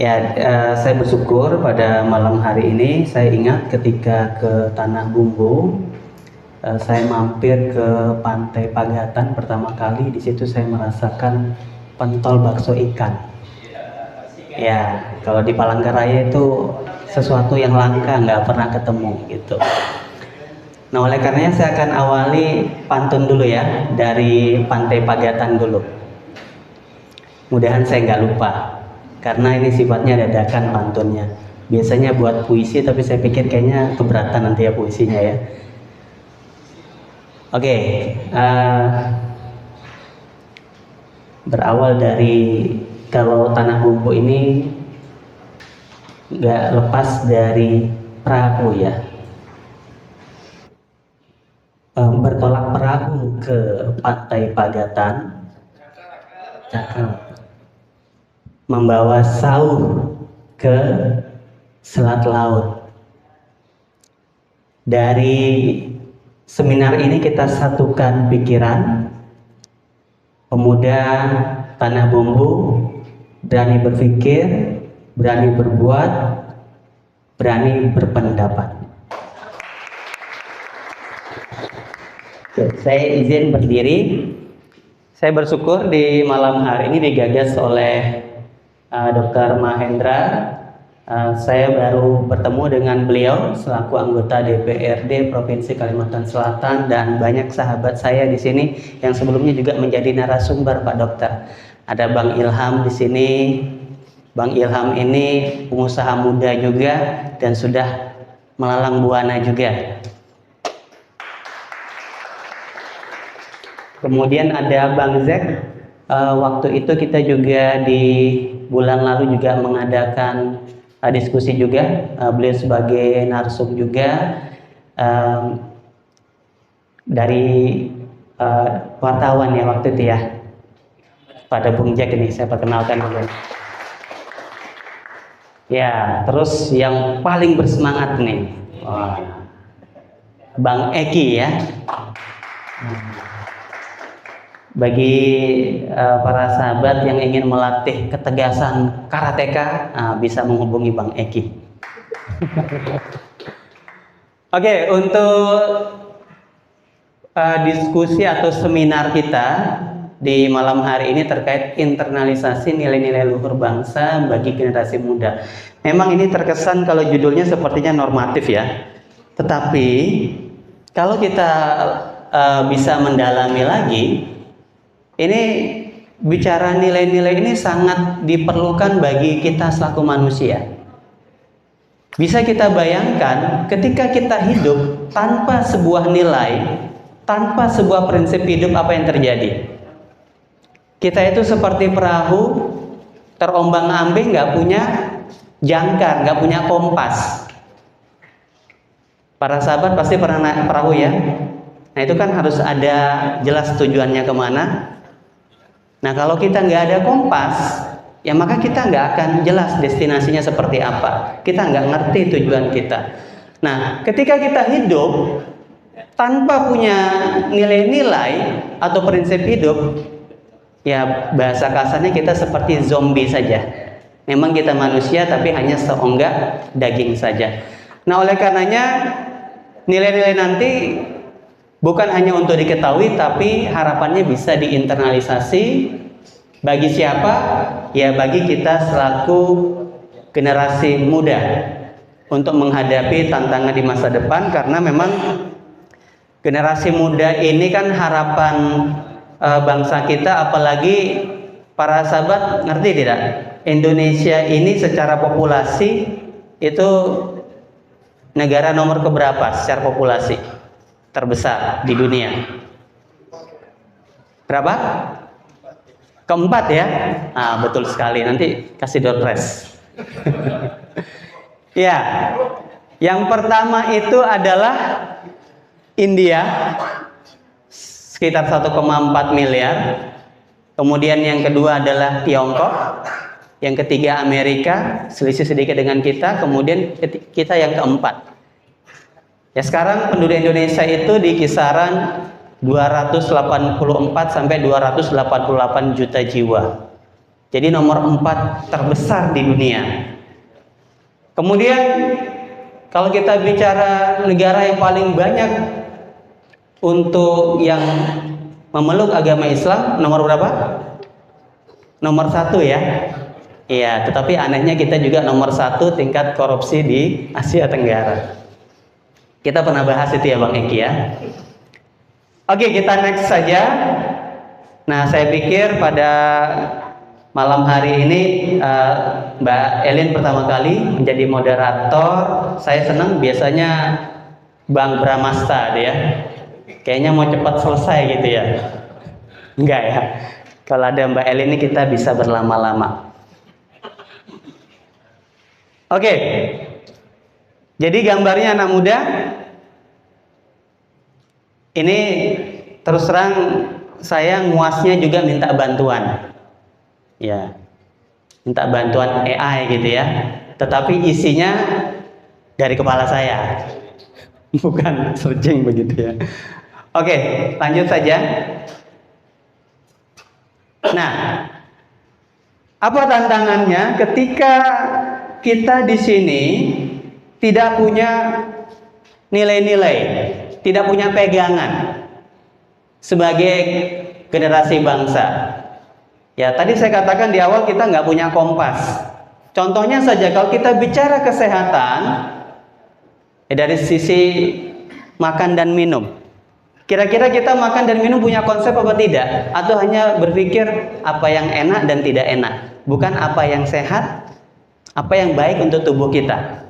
Ya, saya bersyukur pada malam hari ini saya ingat ketika ke Tanah Bumbu, saya mampir ke Pantai Pagatan pertama kali. Di situ saya merasakan pentol bakso ikan. Ya, kalau di Palangkaraya itu sesuatu yang langka, nggak pernah ketemu gitu. Nah, oleh karenanya saya akan awali pantun dulu ya, dari Pantai Pagatan dulu. Mudahan saya nggak lupa, karena ini sifatnya dadakan pantunnya. Biasanya buat puisi, tapi saya pikir kayaknya keberatan nanti ya puisinya ya. Oke, berawal dari kalau Tanah Bumbu ini nggak lepas dari perahu ya. Bertolak perahu ke Pantai Pagatan, cakep, membawa sauh ke selat laut. Dari seminar ini kita satukan pikiran, pemuda Tanah Bumbu berani berpikir, berani berbuat, berani berpendapat. Saya izin berdiri. Saya bersyukur di malam hari ini digagas oleh Dr. Mahendra. Saya baru bertemu dengan beliau selaku anggota DPRD Provinsi Kalimantan Selatan dan banyak sahabat saya di sini yang sebelumnya juga menjadi narasumber Pak Dokter. Ada Bang Ilham di sini. Bang Ilham ini pengusaha muda juga dan sudah melalang buana juga. Kemudian ada Bang Zek, waktu itu kita juga di bulan lalu juga mengadakan diskusi juga, beliau sebagai narsum juga dari wartawan ya waktu itu ya. Pada Bung Jack ini saya perkenalkan dulu. Ya, terus yang paling bersemangat nih, Bang Eki ya. Bagi para sahabat yang ingin melatih ketegasan karateka, bisa menghubungi Bang Eki. Oke, untuk diskusi atau seminar kita di malam hari ini terkait internalisasi nilai-nilai luhur bangsa bagi generasi muda. Memang ini terkesan kalau judulnya sepertinya normatif ya. Tetapi kalau kita bisa mendalami lagi, ini bicara nilai-nilai ini sangat diperlukan bagi kita selaku manusia. Bisa kita bayangkan ketika kita hidup tanpa sebuah nilai, tanpa sebuah prinsip hidup, apa yang terjadi? Kita itu seperti perahu terombang-ambing, nggak punya jangkar, nggak punya kompas. Para sahabat pasti pernah naik perahu ya. Nah itu kan harus ada jelas tujuannya kemana. Nah kalau kita nggak ada kompas, ya maka kita nggak akan jelas destinasinya seperti apa. Kita nggak ngerti tujuan kita. Nah ketika kita hidup tanpa punya nilai-nilai atau prinsip hidup, ya bahasa kasarnya kita seperti zombie saja. Memang kita manusia tapi hanya seonggak daging saja. Nah oleh karenanya nilai-nilai nanti bukan hanya untuk diketahui, tapi harapannya bisa diinternalisasi bagi siapa? Ya bagi kita selaku generasi muda untuk menghadapi tantangan di masa depan, karena memang generasi muda ini kan harapan bangsa kita. Apalagi para sahabat ngerti tidak? Indonesia ini secara populasi itu negara nomor keberapa secara populasi? Terbesar di dunia. Berapa? Keempat ya? Nah, betul sekali. Nanti kasih door prize. Ya, yang pertama itu adalah India, sekitar 1,4 miliar. Kemudian yang kedua adalah Tiongkok. Yang ketiga Amerika, selisih sedikit dengan kita. Kemudian kita yang keempat. Ya sekarang penduduk Indonesia itu di kisaran 284 sampai 288 juta jiwa. Jadi nomor 4 terbesar di dunia. Kemudian kalau kita bicara negara yang paling banyak untuk yang memeluk agama Islam, nomor berapa? Nomor 1 ya. Iya, tetapi anehnya kita juga nomor 1 tingkat korupsi di Asia Tenggara. Kita pernah bahas itu ya Bang Eki ya. Oke, kita next saja. Nah, saya pikir pada malam hari ini Mbak Elin pertama kali menjadi moderator. Saya senang, biasanya Bang Bramasta dia. Kayaknya mau cepat selesai gitu ya. Enggak ya. Kalau ada Mbak Elin ini kita bisa berlama-lama. Oke. Jadi gambarnya anak muda. Ini terus terang saya nguasnya juga minta bantuan. Ya. Minta bantuan AI gitu ya. Tetapi isinya dari kepala saya. Bukan searching begitu ya. Oke, lanjut saja. Nah, apa tantangannya ketika kita di sini tidak punya nilai-nilai, tidak punya pegangan sebagai generasi bangsa? Ya, tadi saya katakan di awal kita nggak punya kompas. Contohnya saja kalau kita bicara kesehatan, dari sisi makan dan minum. Kira-kira kita makan dan minum punya konsep apa tidak? Atau hanya berpikir apa yang enak dan tidak enak? Bukan apa yang sehat, apa yang baik untuk tubuh kita.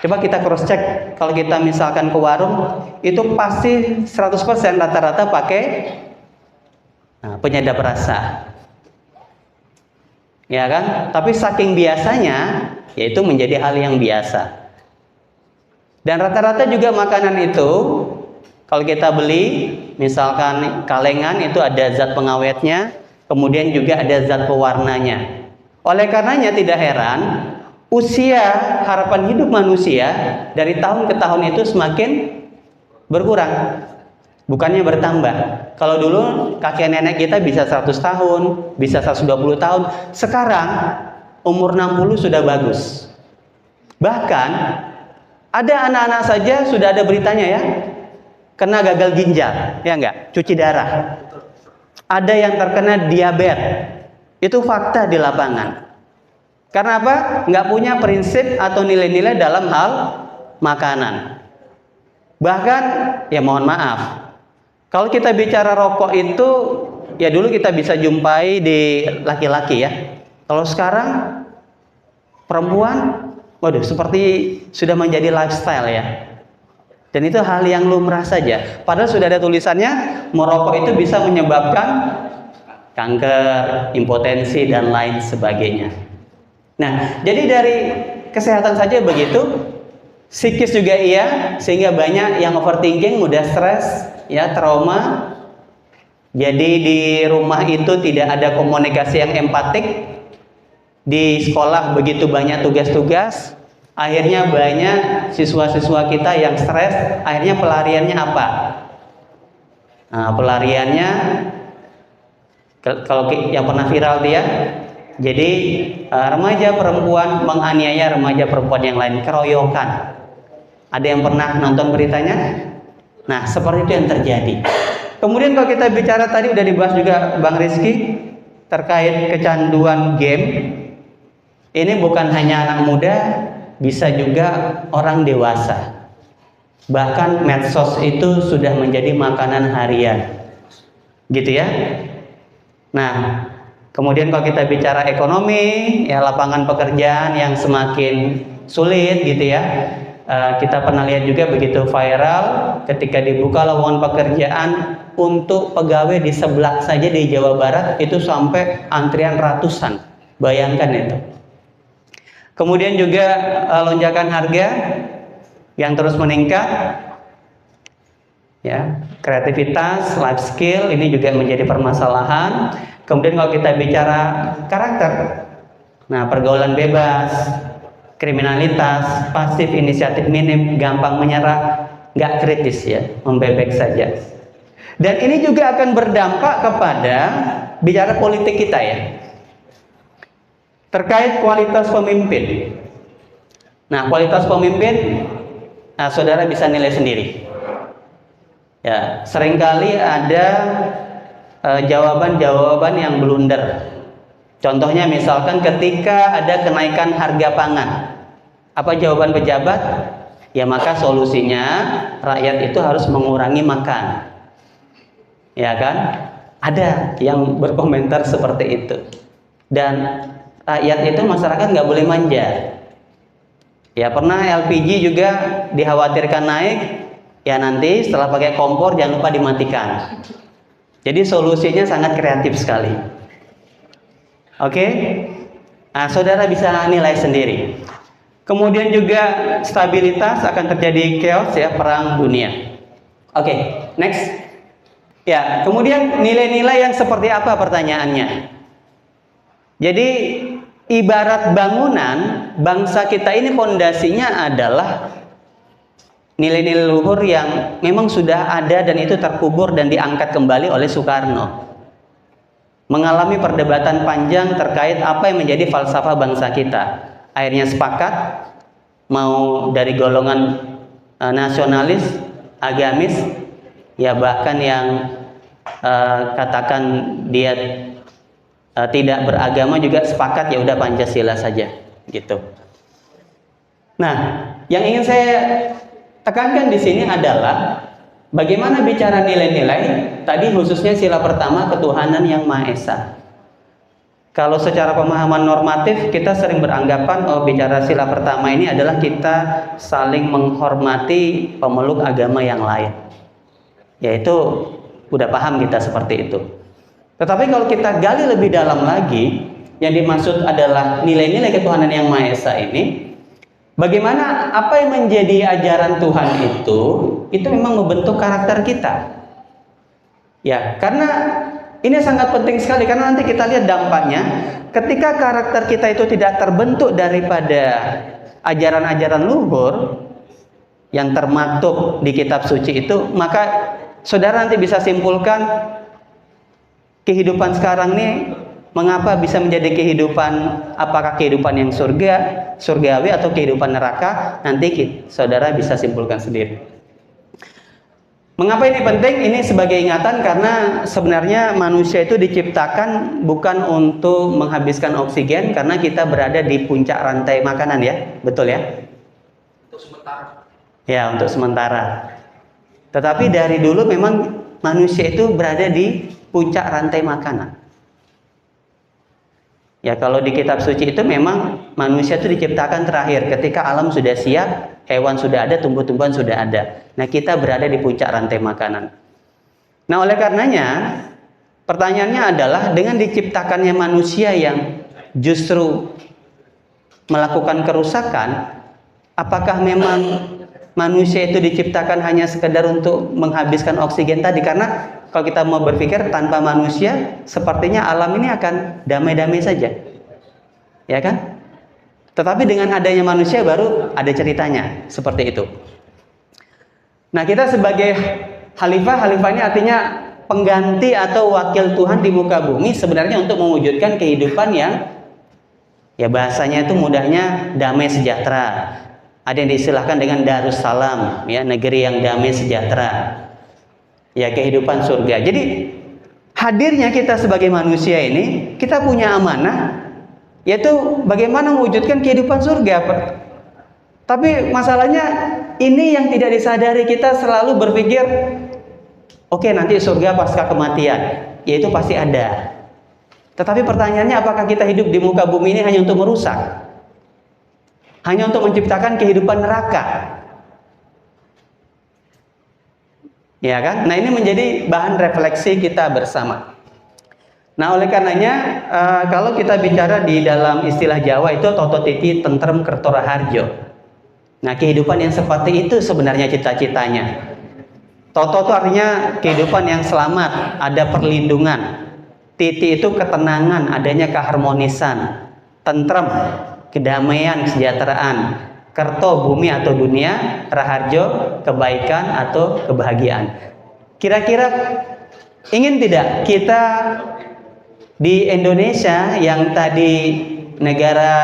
Coba kita cross check. Kalau kita misalkan ke warung, itu pasti 100% rata-rata pakai penyedap rasa. Ya kan? Tapi saking biasanya, yaitu menjadi hal yang biasa. Dan rata-rata juga makanan itu, kalau kita beli, misalkan kalengan itu ada zat pengawetnya, kemudian juga ada zat pewarnanya. Oleh karenanya tidak heran, usia harapan hidup manusia dari tahun ke tahun itu semakin berkurang, bukannya bertambah. Kalau dulu kakek nenek kita bisa 100 tahun, bisa 120 tahun, sekarang umur 60 sudah bagus. Bahkan ada anak-anak saja sudah ada beritanya ya, kena gagal ginjal, ya enggak, cuci darah. Ada yang terkena diabetes. Itu fakta di lapangan. Karena apa? Nggak punya prinsip atau nilai-nilai dalam hal makanan. Bahkan, ya mohon maaf, kalau kita bicara rokok itu, ya dulu kita bisa jumpai di laki-laki ya. Kalau sekarang perempuan, waduh, seperti sudah menjadi lifestyle ya. Dan itu hal yang lumrah saja. Padahal sudah ada tulisannya, merokok itu bisa menyebabkan kanker, impotensi, dan lain sebagainya. Nah, jadi dari kesehatan saja begitu, psikis juga iya, sehingga banyak yang overthinking, mudah stres, ya, trauma. Jadi di rumah itu tidak ada komunikasi yang empatik. Di sekolah begitu banyak tugas-tugas, akhirnya banyak siswa-siswa kita yang stres. Akhirnya pelariannya apa? Nah, pelariannya kalau yang pernah viral dia, jadi remaja perempuan menganiaya remaja perempuan yang lain, keroyokan. Ada yang pernah nonton beritanya? Nah, seperti itu yang terjadi. Kemudian kalau kita bicara tadi udah dibahas juga Bang Rizky terkait kecanduan game. Ini bukan hanya anak muda, bisa juga orang dewasa. Bahkan medsos itu sudah menjadi makanan harian. Gitu ya. Nah, kemudian kalau kita bicara ekonomi, ya lapangan pekerjaan yang semakin sulit gitu ya. Kita pernah lihat juga begitu viral ketika dibuka lowongan pekerjaan untuk pegawai di sebelah saja di Jawa Barat itu sampai antrian ratusan. Bayangkan itu. Kemudian juga lonjakan harga yang terus meningkat. Ya, kreativitas, life skill ini juga menjadi permasalahan. Kemudian kalau kita bicara karakter, nah pergaulan bebas, kriminalitas, pasif, inisiatif minim, gampang menyerah, nggak kritis ya, membebek saja. Dan ini juga akan berdampak kepada bicara politik kita ya. terkait kualitas pemimpin. Nah, kualitas pemimpin, saudara bisa nilai sendiri. Ya, seringkali ada jawaban-jawaban yang blunder. Contohnya misalkan ketika ada kenaikan harga pangan, apa jawaban pejabat? Ya maka solusinya rakyat itu harus mengurangi makan. Ya kan? Ada yang berkomentar seperti itu. Dan rakyat itu masyarakat nggak boleh manja. Ya pernah LPG juga dikhawatirkan naik. Ya nanti setelah pakai kompor jangan lupa dimatikan. Jadi solusinya sangat kreatif sekali. Oke? Nah, saudara bisa nilai sendiri. Kemudian juga stabilitas, akan terjadi chaos ya, perang dunia. Oke, next. Ya, kemudian nilai-nilai yang seperti apa pertanyaannya? Jadi ibarat bangunan, bangsa kita ini fondasinya adalah nilai-nilai luhur yang memang sudah ada dan itu terkubur dan diangkat kembali oleh Soekarno. Mengalami perdebatan panjang terkait apa yang menjadi falsafah bangsa kita. Akhirnya sepakat, mau dari golongan nasionalis, agamis, ya bahkan yang katakan dia tidak beragama juga sepakat, ya udah Pancasila saja, gitu. Nah, yang ingin saya tekankan di sini adalah bagaimana bicara nilai-nilai, tadi khususnya sila pertama ketuhanan yang Maha Esa. Kalau secara pemahaman normatif kita sering beranggapan bicara sila pertama ini adalah kita saling menghormati pemeluk agama yang lain. Yaitu udah paham kita seperti itu. Tetapi kalau kita gali lebih dalam lagi, yang dimaksud adalah nilai-nilai ketuhanan yang Maha Esa ini. Bagaimana apa yang menjadi ajaran Tuhan itu memang membentuk karakter kita. Ya, karena ini sangat penting sekali karena nanti kita lihat dampaknya ketika karakter kita itu tidak terbentuk daripada ajaran-ajaran luhur yang termaktub di kitab suci itu, maka saudara nanti bisa simpulkan kehidupan sekarang ini mengapa bisa menjadi kehidupan, apakah kehidupan yang surgawi atau kehidupan neraka, nanti saudara bisa simpulkan sendiri. Mengapa ini penting? Ini sebagai ingatan karena sebenarnya manusia itu diciptakan bukan untuk menghabiskan oksigen, karena kita berada di puncak rantai makanan ya, betul ya? Untuk sementara. Ya, untuk sementara. Tetapi dari dulu memang manusia itu berada di puncak rantai makanan. Ya, kalau di kitab suci itu memang manusia itu diciptakan terakhir ketika alam sudah siap, hewan sudah ada, tumbuh-tumbuhan sudah ada. Nah, kita berada di puncak rantai makanan. Nah, oleh karenanya pertanyaannya adalah dengan diciptakannya manusia yang justru melakukan kerusakan, apakah memang manusia itu diciptakan hanya sekedar untuk menghabiskan oksigen tadi? Karena kalau kita mau berpikir tanpa manusia, sepertinya alam ini akan damai-damai saja, ya kan? Tetapi dengan adanya manusia baru ada ceritanya, seperti itu. Nah, kita sebagai khalifah ini artinya pengganti atau wakil Tuhan di muka bumi, sebenarnya untuk mewujudkan kehidupan yang, ya bahasanya itu mudahnya damai sejahtera. Ada yang diistilahkan dengan Darussalam, ya negeri yang damai sejahtera. Ya, kehidupan surga. Jadi hadirnya kita sebagai manusia ini, kita punya amanah, yaitu bagaimana mewujudkan kehidupan surga. Tapi masalahnya ini yang tidak disadari, kita selalu berpikir, oke, nanti surga pasca kematian, yaitu pasti ada. Tetapi pertanyaannya, apakah kita hidup di muka bumi ini hanya untuk merusak? Hanya untuk menciptakan kehidupan neraka? Ya kan? Nah, ini menjadi bahan refleksi kita bersama. Nah, oleh karenanya kalau kita bicara di dalam istilah Jawa itu toto titi tentrem kertora harjo. Nah, kehidupan yang seperti itu sebenarnya cita-citanya. Toto itu artinya kehidupan yang selamat, ada perlindungan. Titi itu ketenangan, adanya keharmonisan. Tentrem, kedamaian, kesejahteraan. Kerto, bumi atau dunia. Raharjo, kebaikan atau kebahagiaan. Kira-kira ingin tidak kita di Indonesia yang tadi negara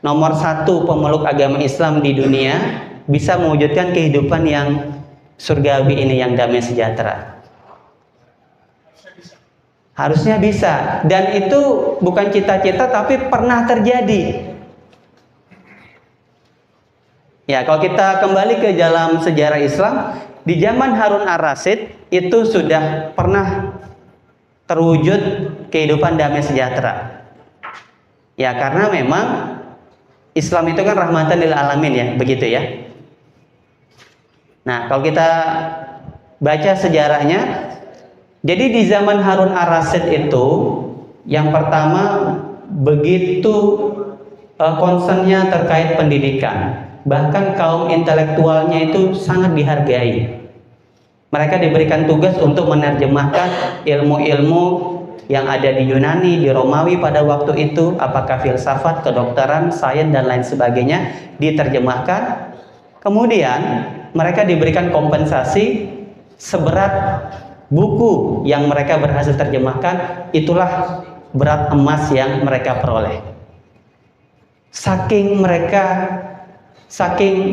nomor satu pemeluk agama Islam di dunia bisa mewujudkan kehidupan yang surgawi ini, yang damai sejahtera? Harusnya bisa, dan itu bukan cita-cita tapi pernah terjadi. Ya, kalau kita kembali ke dalam sejarah Islam, di zaman Harun ar-Rasyid itu sudah pernah terwujud kehidupan damai sejahtera. Ya, karena memang Islam itu kan rahmatan lil alamin ya, begitu ya. Nah, kalau kita baca sejarahnya, jadi di zaman Harun ar-Rasyid itu yang pertama begitu concernnya terkait pendidikan. Bahkan kaum intelektualnya itu sangat dihargai. Mereka diberikan tugas untuk menerjemahkan ilmu-ilmu yang ada di Yunani, di Romawi pada waktu itu, apakah filsafat, kedokteran, sains dan lain sebagainya, diterjemahkan. Kemudian mereka diberikan kompensasi seberat buku yang mereka berhasil terjemahkan, itulah berat emas yang mereka peroleh. Saking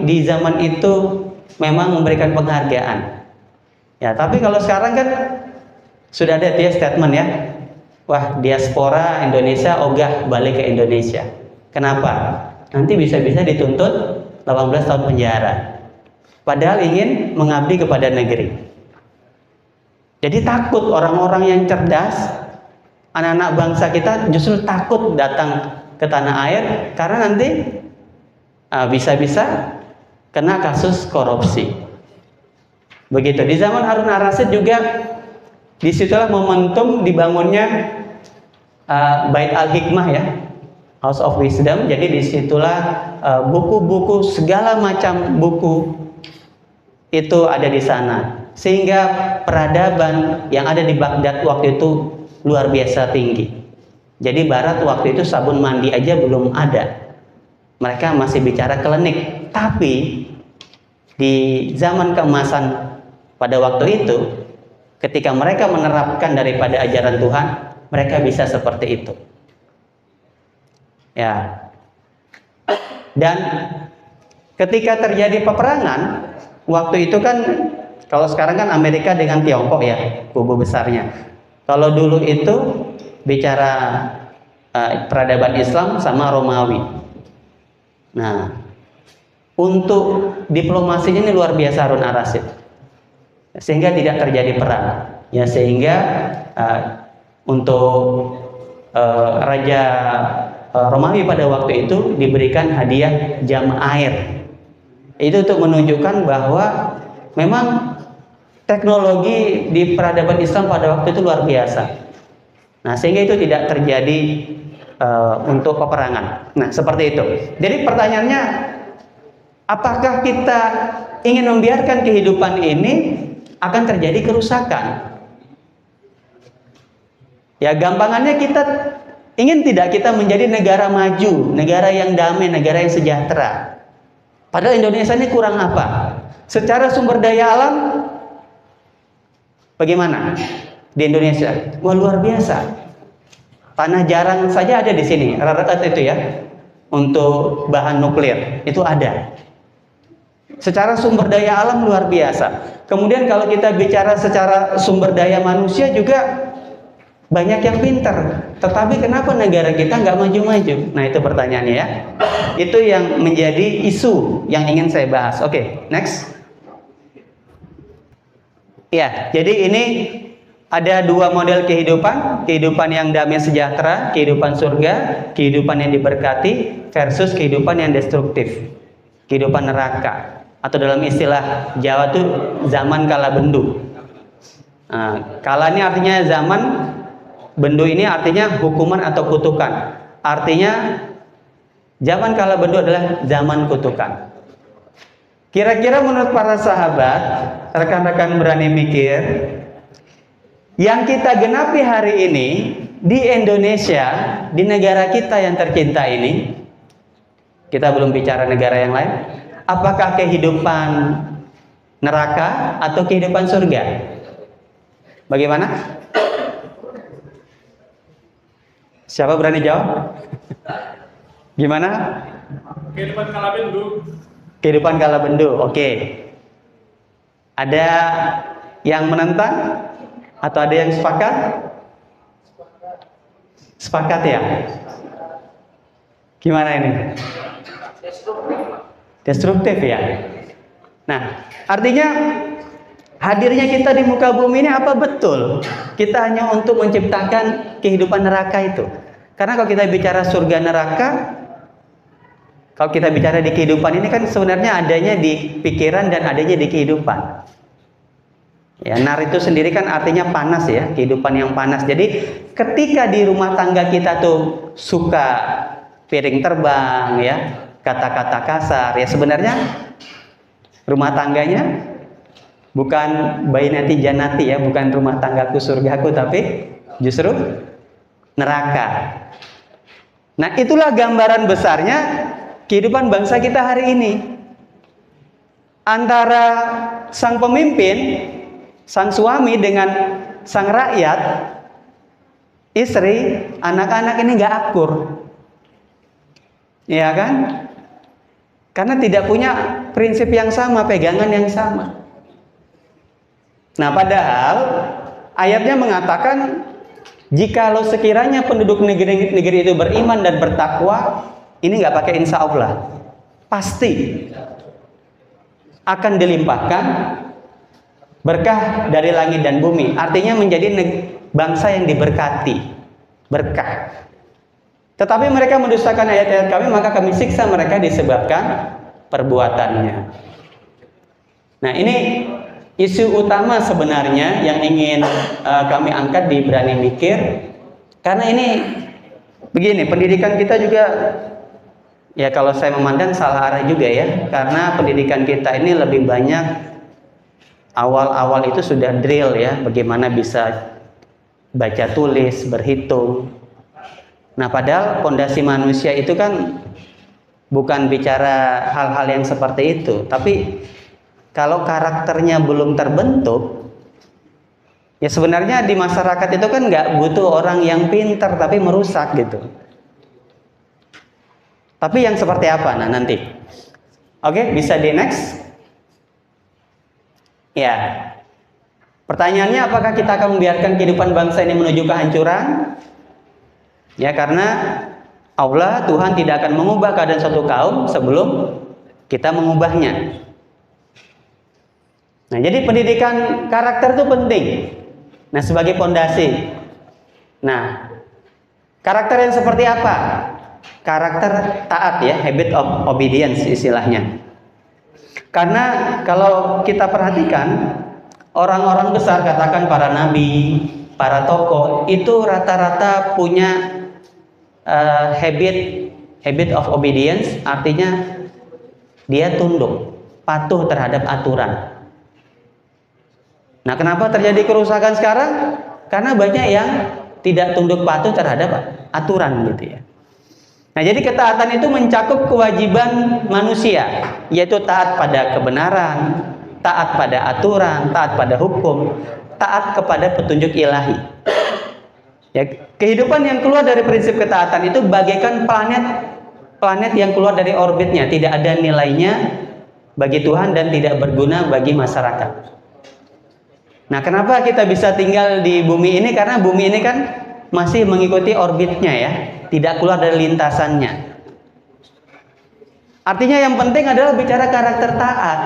di zaman itu memang memberikan penghargaan. Ya, tapi kalau sekarang kan sudah ada dia statement ya. Wah, diaspora Indonesia ogah balik ke Indonesia. Kenapa? Nanti bisa-bisa dituntut 18 tahun penjara. Padahal ingin mengabdi kepada negeri. Jadi takut orang-orang yang cerdas, anak-anak bangsa kita justru takut datang ke tanah air karena nanti bisa-bisa kena kasus korupsi. Begitu. Di zaman Harun ar-Rasyid juga disitulah momentum dibangunnya Bait al-Hikmah ya, House of Wisdom. Jadi disitulah buku-buku, segala macam buku itu ada di sana, sehingga peradaban yang ada di Baghdad waktu itu luar biasa tinggi. Jadi Barat waktu itu sabun mandi aja belum ada, mereka masih bicara klinik. Tapi di zaman keemasan pada waktu itu, ketika mereka menerapkan daripada ajaran Tuhan, mereka bisa seperti itu. Ya. Dan ketika terjadi peperangan, waktu itu kan, kalau sekarang kan Amerika dengan Tiongkok ya, kubu besarnya. Kalau dulu itu bicara peradaban Islam sama Romawi. Nah, untuk diplomasinya ini luar biasa Harun ar-Rasyid, sehingga tidak terjadi perang. Ya, sehingga untuk Raja Romawi pada waktu itu diberikan hadiah jam air. Itu untuk menunjukkan bahwa memang teknologi di peradaban Islam pada waktu itu luar biasa. Nah, sehingga itu tidak terjadi untuk peperangan. Nah, seperti itu. Jadi pertanyaannya, apakah kita ingin membiarkan kehidupan ini akan terjadi kerusakan? Ya, gampangannya kita ingin tidak kita menjadi negara maju, negara yang damai, negara yang sejahtera. Padahal Indonesia ini kurang apa? Secara sumber daya alam bagaimana di Indonesia? Wah, luar biasa. Tanah jarang saja ada di sini, rare earth itu ya, untuk bahan nuklir itu ada. Secara sumber daya alam luar biasa. Kemudian kalau kita bicara secara sumber daya manusia juga banyak yang pintar. Tetapi kenapa negara kita nggak maju-maju? Nah, itu pertanyaannya ya. Itu yang menjadi isu yang ingin saya bahas. Oke, next. Ya, jadi ini ada dua model kehidupan, kehidupan yang damai sejahtera, kehidupan surga, kehidupan yang diberkati, versus kehidupan yang destruktif, kehidupan neraka, atau dalam istilah Jawa tuh zaman kala bendu. Nah, kala ini artinya zaman, bendu ini artinya hukuman atau kutukan. Artinya zaman kala bendu adalah zaman kutukan. Kira-kira menurut para sahabat, rekan-rekan berani mikir, yang kita genapi hari ini di Indonesia, di negara kita yang tercinta ini, kita belum bicara negara yang lain, apakah kehidupan neraka atau kehidupan surga? Bagaimana? Siapa berani jawab? Gimana? Kehidupan kala bendu. Kehidupan kala bendu. Oke. Ada yang menentang atau ada yang sepakat? Sepakat ya? Gimana ini? Destruktif ya? Nah, artinya hadirnya kita di muka bumi ini apa betul? Kita hanya untuk menciptakan kehidupan neraka itu. Karena kalau kita bicara surga neraka, kalau kita bicara di kehidupan ini kan sebenarnya adanya di pikiran dan adanya di kehidupan. Ya, nar itu sendiri kan artinya panas ya, kehidupan yang panas. Jadi ketika di rumah tangga kita tuh suka piring terbang ya, kata-kata kasar ya, sebenarnya rumah tangganya bukan bainati janati ya, bukan rumah tanggaku surgaku, tapi justru neraka. Nah, itulah gambaran besarnya kehidupan bangsa kita hari ini. Antara sang pemimpin, sang suami dengan sang rakyat, istri, anak-anak ini nggak akur. Ya kan? Karena tidak punya prinsip yang sama, pegangan yang sama. Nah, padahal ayatnya mengatakan jikalau sekiranya penduduk negeri itu beriman dan bertakwa, ini nggak pakai insya Allah, pasti akan dilimpahkan berkah dari langit dan bumi. Artinya menjadi bangsa yang diberkati, berkah. Tetapi mereka mendustakan ayat-ayat kami, maka kami siksa mereka disebabkan perbuatannya. Nah, ini isu utama sebenarnya yang ingin kami angkat di Berani Mikir. Karena ini begini, pendidikan kita juga ya kalau saya memandang salah arah juga ya. Karena pendidikan kita ini lebih banyak awal-awal itu sudah drill ya, bagaimana bisa baca tulis, berhitung. Nah, padahal fondasi manusia itu kan bukan bicara hal-hal yang seperti itu, tapi kalau karakternya belum terbentuk, ya sebenarnya di masyarakat itu kan nggak butuh orang yang pintar tapi merusak gitu. Tapi yang seperti apa? Nah, nanti. Oke, bisa di next. Ya. Pertanyaannya, apakah kita akan membiarkan kehidupan bangsa ini menuju kehancuran? Ya, karena Allah, Tuhan tidak akan mengubah keadaan suatu kaum sebelum kita mengubahnya. Nah, jadi pendidikan karakter itu penting. Nah, sebagai pondasi. Nah, karakter yang seperti apa? Karakter taat ya, habit of obedience istilahnya. Karena kalau kita perhatikan, orang-orang besar, katakan para nabi, para tokoh, itu rata-rata punya habit of obedience, artinya dia tunduk, patuh terhadap aturan. Nah, kenapa terjadi kerusakan sekarang? Karena banyak yang tidak tunduk patuh terhadap aturan gitu ya. Nah, jadi ketaatan itu mencakup kewajiban manusia, yaitu taat pada kebenaran, taat pada aturan, taat pada hukum, taat kepada petunjuk ilahi. Ya, kehidupan yang keluar dari prinsip ketaatan itu bagaikan planet yang keluar dari orbitnya, tidak ada nilainya bagi Tuhan dan tidak berguna bagi masyarakat. Nah, kenapa kita bisa tinggal di bumi ini? Karena bumi ini kan masih mengikuti orbitnya ya, tidak keluar dari lintasannya. Artinya yang penting adalah bicara karakter taat.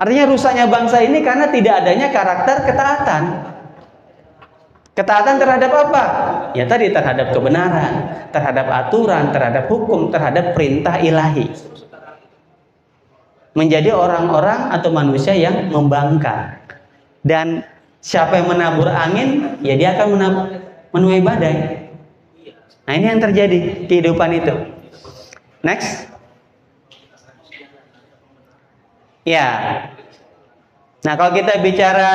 Artinya rusaknya bangsa ini karena tidak adanya karakter ketaatan. Ketaatan terhadap apa? Ya tadi, terhadap kebenaran, terhadap aturan, terhadap hukum, terhadap perintah ilahi. Menjadi orang-orang atau manusia yang membangkang. Dan siapa yang menabur angin, ya dia akan menuai badai. Nah, ini yang terjadi kehidupan itu. Next. Ya. Nah, kalau kita bicara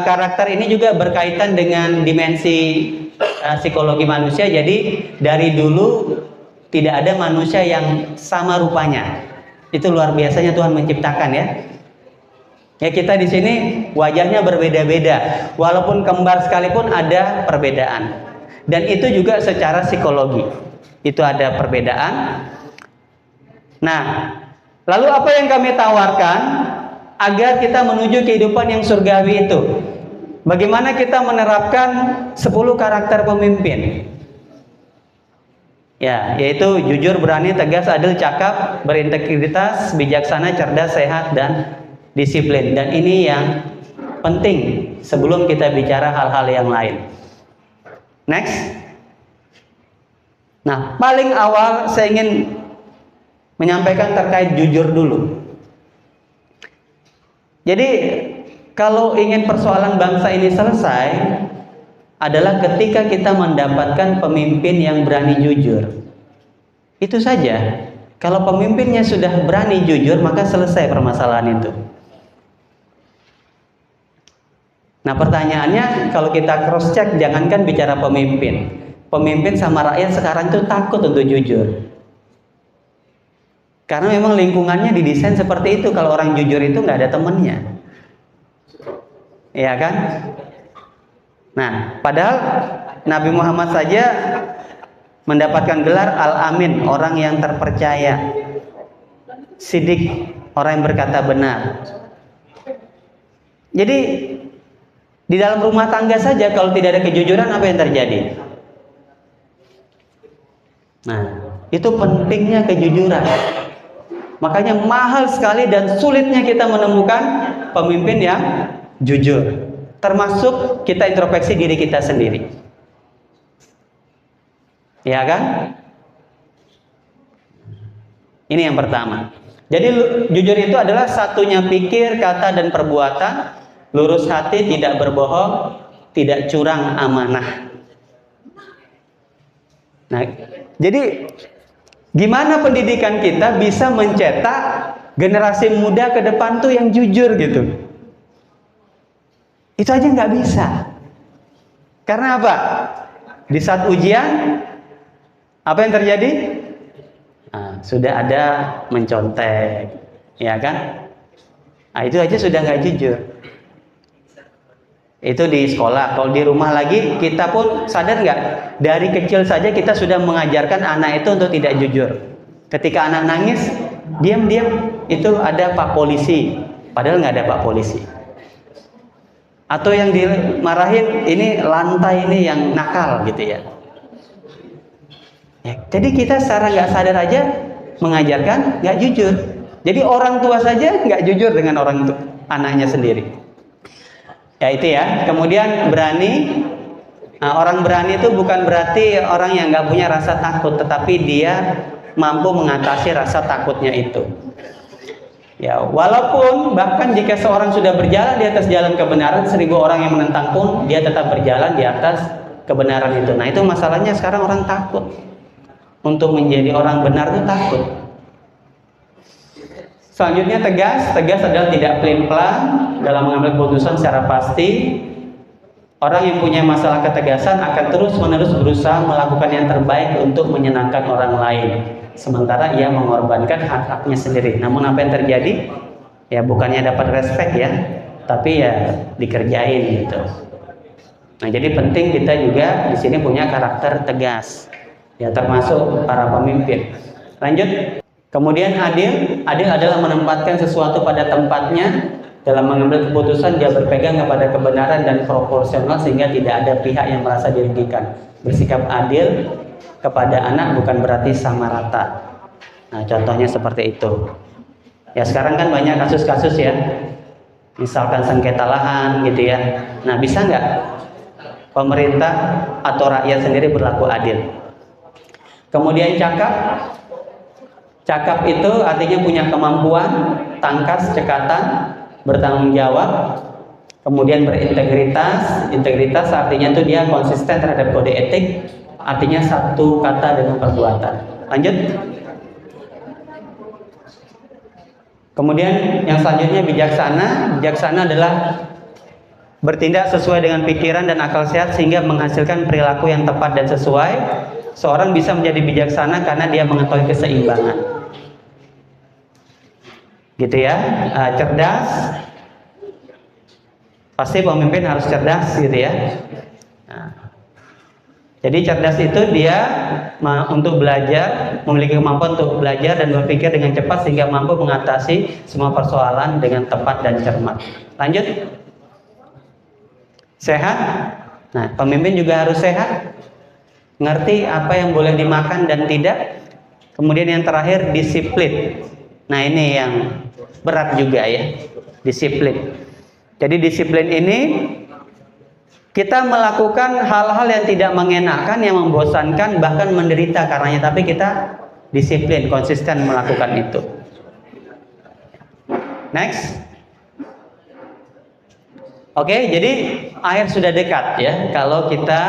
karakter ini juga berkaitan dengan dimensi psikologi manusia. Jadi dari dulu tidak ada manusia yang sama rupanya. Itu luar biasanya Tuhan menciptakan ya. Ya, kita di sini wajahnya berbeda-beda. Walaupun kembar sekalipun ada perbedaan. Dan itu juga secara psikologi. Itu ada perbedaan. Nah, lalu apa yang kami tawarkan agar kita menuju kehidupan yang surgawi itu? Bagaimana kita menerapkan 10 karakter pemimpin? Ya, yaitu jujur, berani, tegas, adil, cakap, berintegritas, bijaksana, cerdas, sehat, dan disiplin. Dan ini yang penting sebelum kita bicara hal-hal yang lain. Next. Nah, paling awal saya ingin menyampaikan terkait jujur dulu. Jadi, kalau ingin persoalan bangsa ini selesai adalah ketika kita mendapatkan pemimpin yang berani jujur. Itu saja. Kalau pemimpinnya sudah berani jujur, maka selesai permasalahan itu. Nah, pertanyaannya, kalau kita cross check, jangankan bicara pemimpin. Pemimpin sama rakyat sekarang itu takut untuk jujur. Karena memang lingkungannya didesain seperti itu. Kalau orang jujur itu nggak ada temennya. Iya kan? Nah, padahal Nabi Muhammad saja mendapatkan gelar Al-Amin, orang yang terpercaya. Sidik, orang yang berkata benar. Jadi, di dalam rumah tangga saja kalau tidak ada kejujuran, apa yang terjadi? Nah, itu pentingnya kejujuran. Makanya mahal sekali dan sulitnya kita menemukan pemimpin yang jujur. Termasuk kita introspeksi diri kita sendiri. Ya kan? Ini yang pertama. Jadi jujur itu adalah satunya pikir, kata, dan perbuatan, lurus hati, tidak berbohong, tidak curang amanah. Nah, jadi gimana pendidikan kita bisa mencetak generasi muda ke depan tuh yang jujur gitu? Itu aja nggak bisa. Karena apa? Di saat ujian, apa yang terjadi? Nah, sudah ada mencontek, ya kan? Nah, itu aja sudah nggak jujur. Itu di sekolah. Kalau di rumah lagi, kita pun sadar nggak? Dari kecil saja kita sudah mengajarkan anak itu untuk tidak jujur. Ketika anak nangis, diam-diam itu ada Pak Polisi, padahal nggak ada Pak Polisi. Atau yang dimarahin ini lantai ini yang nakal gitu ya. Jadi kita secara nggak sadar aja mengajarkan nggak jujur. Jadi orang tua saja nggak jujur dengan orang anaknya sendiri. Ya itu ya. Kemudian berani. Nah, orang berani itu bukan berarti orang yang nggak punya rasa takut, tetapi dia mampu mengatasi rasa takutnya itu. Ya, walaupun bahkan jika seorang sudah berjalan di atas jalan kebenaran, 1000 orang yang menentang pun dia tetap berjalan di atas kebenaran itu. Nah, itu masalahnya sekarang orang takut. Untuk menjadi orang benar itu takut. Selanjutnya tegas. Tegas adalah tidak pelin-pelan dalam mengambil keputusan secara pasti. Orang yang punya masalah ketegasan akan terus-menerus berusaha melakukan yang terbaik untuk menyenangkan orang lain. Sementara ia mengorbankan hak-haknya sendiri. Namun apa yang terjadi? Ya bukannya dapat respect ya, tapi ya dikerjain gitu. Nah, jadi penting kita juga di sini punya karakter tegas. Ya termasuk para pemimpin. Lanjut. Kemudian adil. Adil adalah menempatkan sesuatu pada tempatnya. Dalam mengambil keputusan dia berpegang kepada kebenaran dan proporsional sehingga tidak ada pihak yang merasa dirugikan. Bersikap adil kepada anak bukan berarti sama rata. Nah, contohnya seperti itu. Ya sekarang kan banyak kasus-kasus ya. Misalkan sengketa lahan gitu ya. Nah, bisa nggak pemerintah atau rakyat sendiri berlaku adil? Kemudian cakap. Cakap itu artinya punya kemampuan, tangkas, cekatan, bertanggung jawab, kemudian berintegritas. Integritas artinya itu dia konsisten terhadap kode etik, artinya satu kata dengan perbuatan. Lanjut. Kemudian yang selanjutnya bijaksana. Bijaksana adalah bertindak sesuai dengan pikiran dan akal sehat sehingga menghasilkan perilaku yang tepat dan sesuai. Seorang bisa menjadi bijaksana karena dia mengetahui keseimbangan. Gitu ya. Cerdas. Pasti pemimpin harus cerdas gitu ya. Nah, Jadi cerdas itu dia untuk belajar, memiliki kemampuan untuk belajar dan berpikir dengan cepat sehingga mampu mengatasi semua persoalan dengan tepat dan cermat. Lanjut. Sehat. Nah, pemimpin juga harus sehat. Ngerti apa yang boleh dimakan dan tidak. Kemudian yang terakhir, disiplin. Nah, ini yang berat juga ya, disiplin. Jadi disiplin ini kita melakukan hal-hal yang tidak mengenakan, yang membosankan, bahkan menderita karenanya, tapi kita disiplin, konsisten melakukan itu. Next. Oke, jadi akhir sudah dekat ya. Kalau kita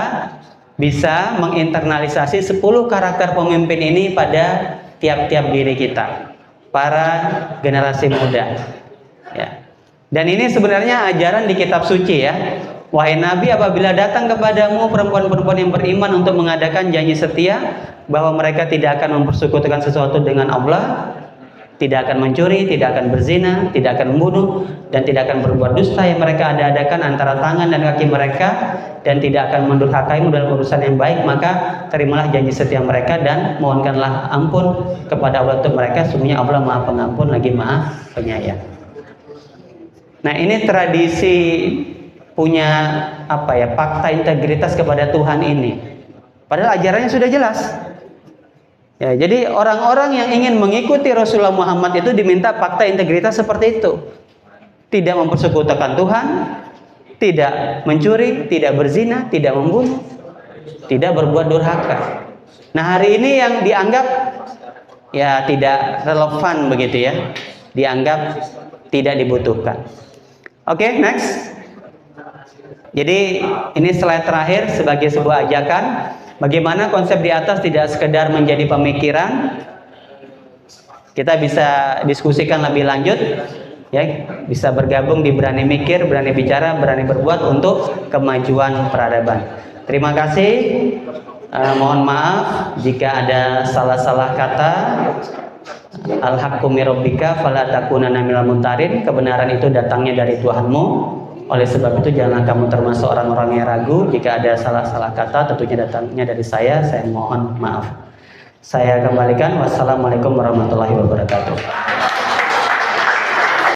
bisa menginternalisasi 10 karakter pemimpin ini pada tiap-tiap diri kita, para generasi muda. Ya. Dan ini sebenarnya ajaran di kitab suci ya. Wahai Nabi, apabila datang kepadamu perempuan-perempuan yang beriman untuk mengadakan janji setia bahwa mereka tidak akan mempersekutukan sesuatu dengan Allah, tidak akan mencuri, tidak akan berzina, tidak akan membunuh, dan tidak akan berbuat dusta yang mereka ada-adakan antara tangan dan kaki mereka, dan tidak akan mendurhakaimu dalam urusan yang baik, maka terimalah janji setia mereka dan mohonkanlah ampun kepada Allah untuk mereka. Sungguhnya Allah Maha Pengampun lagi Maha Penyayang. Nah, ini tradisi punya fakta integritas kepada Tuhan ini. Padahal ajarannya sudah jelas. Ya, jadi orang-orang yang ingin mengikuti Rasulullah Muhammad itu diminta fakta integritas seperti itu. Tidak mempersekutukan Tuhan, tidak mencuri, tidak berzina, tidak membunuh, tidak berbuat durhaka. Nah, hari ini yang dianggap ya tidak relevan begitu ya. Dianggap tidak dibutuhkan. Oke, next. Jadi ini slide terakhir sebagai sebuah ajakan. Bagaimana konsep di atas tidak sekedar menjadi pemikiran. Kita bisa diskusikan lebih lanjut. Ya, bisa bergabung di Berani Mikir, Berani Bicara, Berani Berbuat untuk kemajuan peradaban. Terima kasih. Mohon maaf jika ada salah-salah kata. Al-haqqu min rabbika fala takunanna minal mumtarin. Kebenaran itu datangnya dari Tuhanmu. Oleh sebab itu jangan kamu termasuk orang-orang yang ragu. Jika ada salah-salah kata tentunya datangnya dari saya mohon maaf. Saya kembalikan. Wassalamualaikum warahmatullahi wabarakatuh.